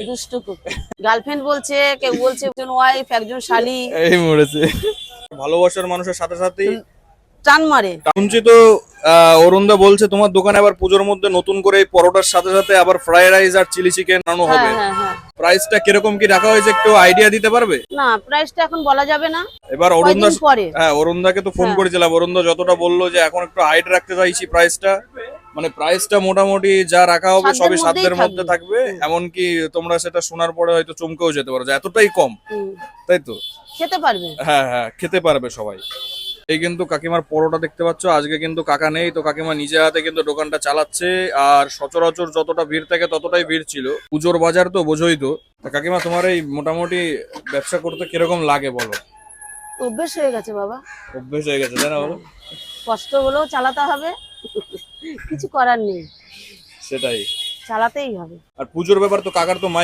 দুষ্টু কুকুর। গার্লফ্রেন্ড বলছে, কেউ বলছে একজন ওয়াইফ, একজন শালি। এই মরেছে। ভালোবাসার মানুষের সাথে সাথেই টান মারে। শুনছি তো অরুণদা বলছে তোমার দোকানে আবার পুজোর মধ্যে নতুন করে এই পরোটার সাথে সাথে আবার ফ্রাইড রাইস আর চিলি চিকেন আনানো হবে। হ্যাঁ হ্যাঁ। প্রাইসটা কিরকম কি রাখা হয়েছে একটু আইডিয়া দিতে পারবে? না, প্রাইসটা এখন বলা যাবে না, এবার অরুণদা, কয়দিন পরে। হ্যাঁ অরুণদাকে তো ফোন হ্যাঁ। করেছিলাম, অরুণদা যতটা বললো যে এখন একটু হাইট রাখতে চাইছি প্রাইসটা, মানে প্রাইসটা মোটামুটি যা রাখা হবে সবই সাধ্যের মধ্যে থাকবে। এমনকি তোমরা সেটা শোনার পরে হয়তো চমকেও যেতে পারো যে এতটাই কম, তাই তো? খেতে পারবে। হ্যাঁ হ্যাঁ, খেতে পারবে সবাই। এই কিন্তু কাকিমার পরোটা দেখতে পাচ্ছ, আজকে কিন্তু কাকা নেই, তো কাকিমা নিজে হাতে কিন্তু দোকানটা চালাচ্ছে। আর সচরাচর যতটা ভিড় থাকে ততটাই ভিড় ছিল, পুজোর বাজার তো বোঝোই তো। তা কাকিমা তোমার এই মোটামুটি ব্যবসা করতে কিরকম লাগে বলো? অভ্যেস হয়ে গেছে বাবা। অভ্যেস হয়ে গেছে তাই না বলো? কষ্ট হলেও চালাতে হবে, কিছু করার নেই, সেটাই। চালাতেই হবে। আর পুজোর ব্যাপার তো কাকার তো মাইক